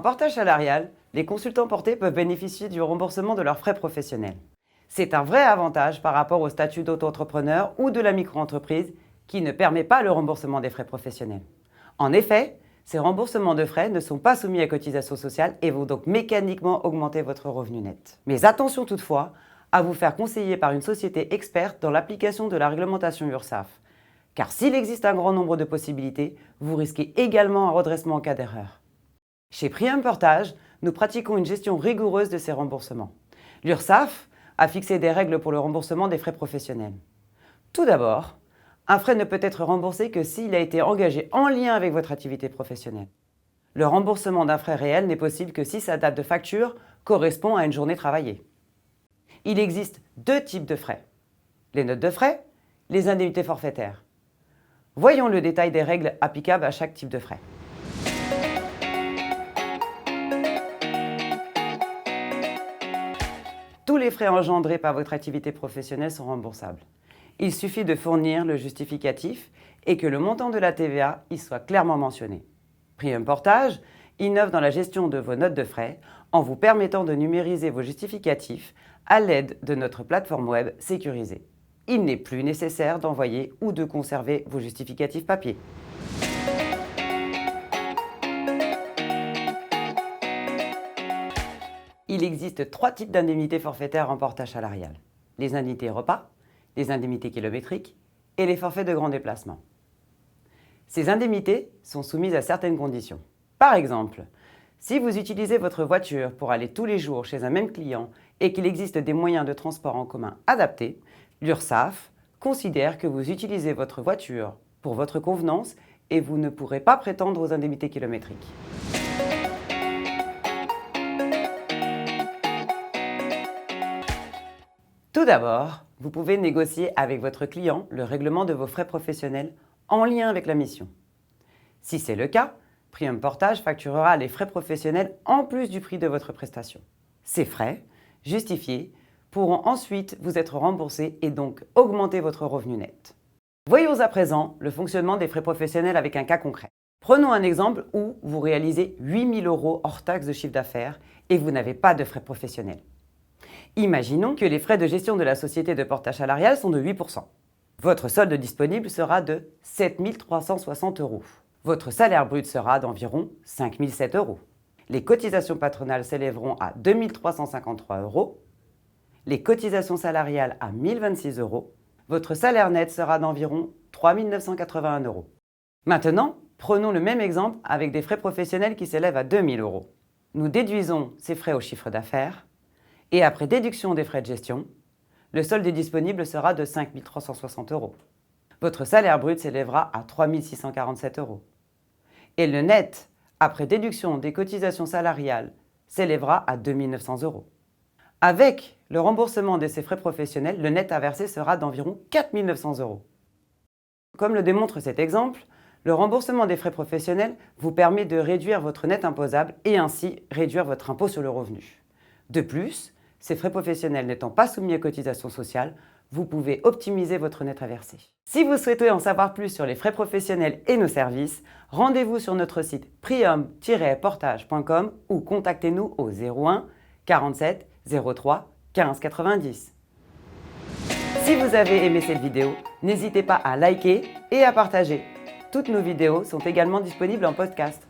En portage salarial, les consultants portés peuvent bénéficier du remboursement de leurs frais professionnels. C'est un vrai avantage par rapport au statut d'auto-entrepreneur ou de la micro-entreprise qui ne permet pas le remboursement des frais professionnels. En effet, ces remboursements de frais ne sont pas soumis à cotisation sociale et vont donc mécaniquement augmenter votre revenu net. Mais attention toutefois à vous faire conseiller par une société experte dans l'application de la réglementation URSSAF. Car s'il existe un grand nombre de possibilités, vous risquez également un redressement en cas d'erreur. Chez Prium Portage, nous pratiquons une gestion rigoureuse de ces remboursements. L'URSSAF a fixé des règles pour le remboursement des frais professionnels. Tout d'abord, un frais ne peut être remboursé que s'il a été engagé en lien avec votre activité professionnelle. Le remboursement d'un frais réel n'est possible que si sa date de facture correspond à une journée travaillée. Il existe deux types de frais. Les notes de frais, les indemnités forfaitaires. Voyons le détail des règles applicables à chaque type de frais. Tous les frais engendrés par votre activité professionnelle sont remboursables. Il suffit de fournir le justificatif et que le montant de la TVA y soit clairement mentionné. Prium Portage innove dans la gestion de vos notes de frais en vous permettant de numériser vos justificatifs à l'aide de notre plateforme web sécurisée. Il n'est plus nécessaire d'envoyer ou de conserver vos justificatifs papier. Il existe trois types d'indemnités forfaitaires en portage salarial. Les indemnités repas, les indemnités kilométriques et les forfaits de grand déplacement. Ces indemnités sont soumises à certaines conditions. Par exemple, si vous utilisez votre voiture pour aller tous les jours chez un même client et qu'il existe des moyens de transport en commun adaptés, l'URSSAF considère que vous utilisez votre voiture pour votre convenance et vous ne pourrez pas prétendre aux indemnités kilométriques. Tout d'abord, vous pouvez négocier avec votre client le règlement de vos frais professionnels en lien avec la mission. Si c'est le cas, Prium Portage facturera les frais professionnels en plus du prix de votre prestation. Ces frais, justifiés, pourront ensuite vous être remboursés et donc augmenter votre revenu net. Voyons à présent le fonctionnement des frais professionnels avec un cas concret. Prenons un exemple où vous réalisez 8 000 € hors taxe de chiffre d'affaires et vous n'avez pas de frais professionnels. Imaginons que les frais de gestion de la société de portage salarial sont de 8%. Votre solde disponible sera de 7 360 €. Votre salaire brut sera d'environ 5 007 €. Les cotisations patronales s'élèveront à 2 353 €. Les cotisations salariales à 1 026 €. Votre salaire net sera d'environ 3 981 €. Maintenant, prenons le même exemple avec des frais professionnels qui s'élèvent à 2 000 €. Nous déduisons ces frais au chiffre d'affaires et après déduction des frais de gestion, le solde disponible sera de 5 360 €. Votre salaire brut s'élèvera à 3 647 €. Et le net, après déduction des cotisations salariales, s'élèvera à 2 900 €. Avec le remboursement de ces frais professionnels, le net à verser sera d'environ 4 900 €. Comme le démontre cet exemple, le remboursement des frais professionnels vous permet de réduire votre net imposable et ainsi réduire votre impôt sur le revenu. De plus, ces frais professionnels n'étant pas soumis à cotisation sociale, vous pouvez optimiser votre net à verser. Si vous souhaitez en savoir plus sur les frais professionnels et nos services, rendez-vous sur notre site prium-portage.com ou contactez-nous au 01 47 03 15 90. Si vous avez aimé cette vidéo, n'hésitez pas à liker et à partager. Toutes nos vidéos sont également disponibles en podcast.